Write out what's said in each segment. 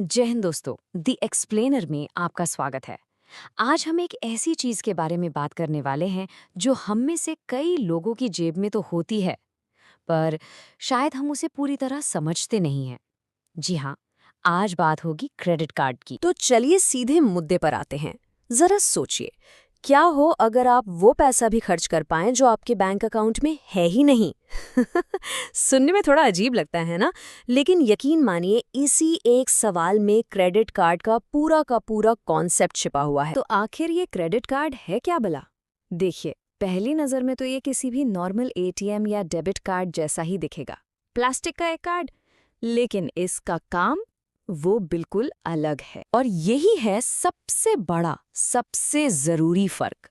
जय हिंद दोस्तों, the explainer में आपका स्वागत है। आज हम एक ऐसी चीज के बारे में बात करने वाले हैं जो हम में से कई लोगों की जेब में तो होती है, पर शायद हम उसे पूरी तरह समझते नहीं हैं। जी हाँ, आज बात होगी क्रेडिट कार्ड की। तो चलिए सीधे मुद्दे पर आते हैं। जरा सोचिए, क्या हो अगर आप वो पैसा भी खर्च कर पाएं जो आपके बैंक अकाउंट में है ही नहीं। सुनने में थोड़ा अजीब लगता है ना, लेकिन यकीन मानिए इसी एक सवाल में क्रेडिट कार्ड का पूरा कॉन्सेप्ट छिपा हुआ है। तो आखिर ये क्रेडिट कार्ड है क्या भला? देखिए, पहली नजर में तो ये किसी भी नॉर्मल एटीएम या डेबिट कार्ड जैसा ही दिखेगा, प्लास्टिक का एक कार्ड। लेकिन इसका काम वो बिल्कुल अलग है, और यही है सबसे बड़ा, सबसे जरूरी फर्क।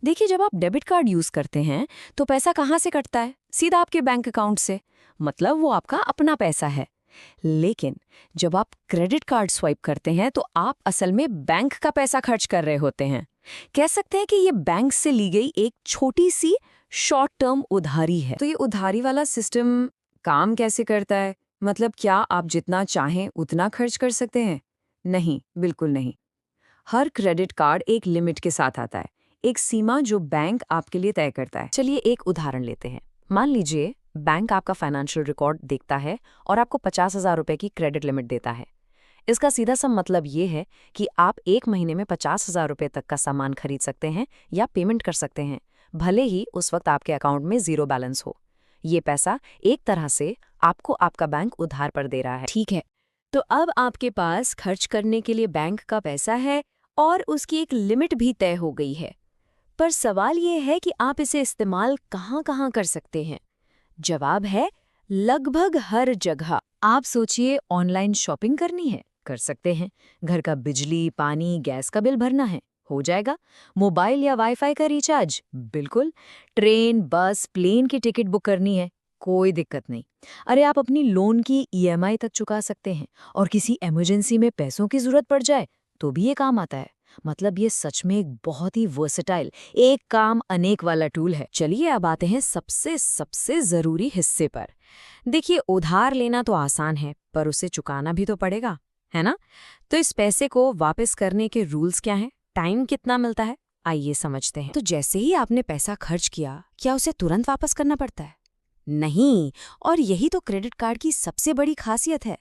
देखिए, जब आप डेबिट कार्ड यूज करते हैं तो पैसा कहाँ से कटता है? सीधा आपके बैंक अकाउंट से, मतलब वो आपका अपना पैसा है। लेकिन जब आप क्रेडिट कार्ड स्वाइप करते हैं तो आप असल में बैंक का पैसा खर्च कर रहे होते हैं। कह सकते हैं कि ये बैंक से ली गई एक छोटी सी शॉर्ट टर्म उधारी है। तो ये उधारी वाला सिस्टम काम कैसे करता है? मतलब क्या आप जितना चाहें उतना खर्च कर सकते हैं? नहीं, बिल्कुल नहीं। हर क्रेडिट कार्ड एक लिमिट के साथ आता है, एक सीमा जो बैंक आपके लिए तय करता है। चलिए एक उदाहरण लेते हैं। मान लीजिए बैंक आपका फाइनेंशियल रिकॉर्ड देखता है और आपको 50,000 रुपए की क्रेडिट लिमिट देता है। इसका सीधा सा मतलब ये है कि आप एक महीने में 50,000 रुपए तक का सामान खरीद सकते हैं या पेमेंट कर सकते हैं, भले ही उस वक्त आपके अकाउंट में जीरो बैलेंस हो। ये पैसा एक तरह से आपको आपका बैंक उधार पर दे रहा है। ठीक है, तो अब आपके पास खर्च करने के लिए बैंक का पैसा है और उसकी एक लिमिट भी तय हो गई है। पर सवाल ये है कि आप इसे इस्तेमाल कहाँ-कहाँ कर सकते हैं? जवाब है लगभग हर जगह। आप सोचिए, ऑनलाइन शॉपिंग करनी है, कर सकते हैं। घर का बिजली, पानी, गैस का बिल भरना है, हो जाएगा। मोबाइल या वाईफाई का रिचार्ज, बिल्कुल। ट्रेन, बस, प्लेन की टिकट बुक करनी है, कोई दिक्कत नहीं। अरे, आप अपनी लोन की ईएमआई तक चुका सकते हैं, और किसी इमरजेंसी में पैसों की जरूरत पड़ जाए तो भी ये काम आता है। मतलब ये सच में एक बहुत ही वर्सेटाइल, एक काम अनेक वाला टूल है। चलिए अब आते हैं सबसे सबसे जरूरी हिस्से पर। देखिए, उधार लेना तो आसान है, पर उसे चुकाना भी तो पड़ेगा, है ना? तो इस पैसे को वापस करने के रूल्स क्या हैं? टाइम कितना मिलता है? आइए समझते हैं। तो जैसे ही आपने पैसा खर्च किया, क्या उसे तुरंत वापस करना पड़ता है? नहीं, और यही तो क्रेडिट कार्ड की सबसे बड़ी खासियत है।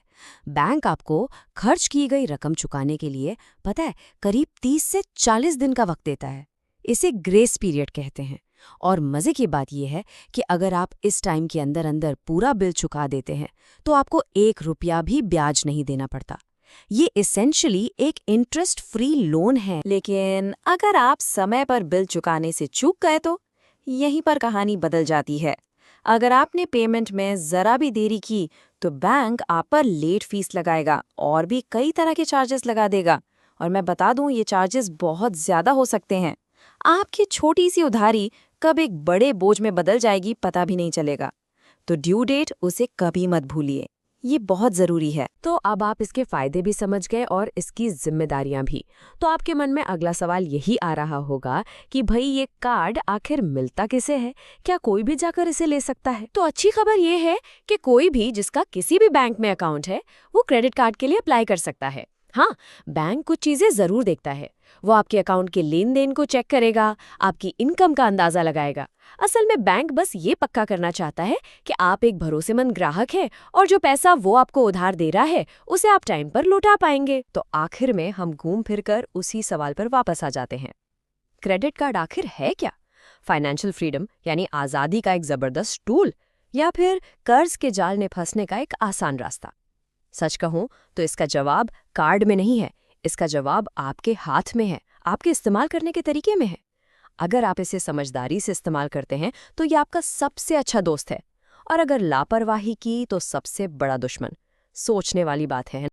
बैंक आपको खर्च की गई रकम चुकाने के लिए, पता है, करीब 30 से 40 दिन का वक्त देता है। इसे ग्रेस पीरियड कहते हैं। और मजे की बात यह है कि अगर आप इस टाइम के अंदर अंदर पूरा बिल चुका देते हैं तो आपको 1 रुपया भी ब्याज नहीं देना पड़ता। ये एसेंशियली एक इंटरेस्ट फ्री लोन है। लेकिन अगर आप समय पर बिल चुकाने से चूक गए तो यहीं पर कहानी बदल जाती है। अगर आपने पेमेंट में जरा भी देरी की तो बैंक आप पर लेट फीस लगाएगा और भी कई तरह के चार्जेस लगा देगा। और मैं बता दूं, ये चार्जेस बहुत ज्यादा हो सकते हैं। आपकी छोटी सी उधारी कब एक बड़े बोझ में बदल जाएगी पता भी नहीं चलेगा। तो ड्यू डेट उसे कभी मत भूलिए, ये बहुत जरूरी है। तो अब आप इसके फायदे भी समझ गए और इसकी जिम्मेदारियां भी। तो आपके मन में अगला सवाल यही आ रहा होगा कि भाई ये कार्ड आखिर मिलता किसे है? क्या कोई भी जाकर इसे ले सकता है? तो अच्छी खबर ये है कि कोई भी जिसका किसी भी बैंक में अकाउंट है वो क्रेडिट कार्ड के लिए अप्लाई कर सकता है। हाँ, बैंक कुछ चीजें जरूर देखता है। वो आपके अकाउंट के लेन देन को चेक करेगा, आपकी इनकम का अंदाजा लगाएगा। असल में बैंक बस ये पक्का करना चाहता है कि आप एक भरोसेमंद ग्राहक हैं और जो पैसा वो आपको उधार दे रहा है उसे आप टाइम पर लौटा पाएंगे। तो आखिर में हम घूम फिर कर उसी सवाल पर वापस आ जाते हैं। क्रेडिट कार्ड आखिर है क्या? फाइनेंशियल फ्रीडम यानी आजादी का एक जबरदस्त टूल, या फिर कर्ज के जाल में फंसने का एक आसान रास्ता? सच कहूं तो इसका जवाब कार्ड में नहीं है, इसका जवाब आपके हाथ में है, आपके इस्तेमाल करने के तरीके में है। अगर आप इसे समझदारी से इस्तेमाल करते हैं तो ये आपका सबसे अच्छा दोस्त है, और अगर लापरवाही की तो सबसे बड़ा दुश्मन। सोचने वाली बात है।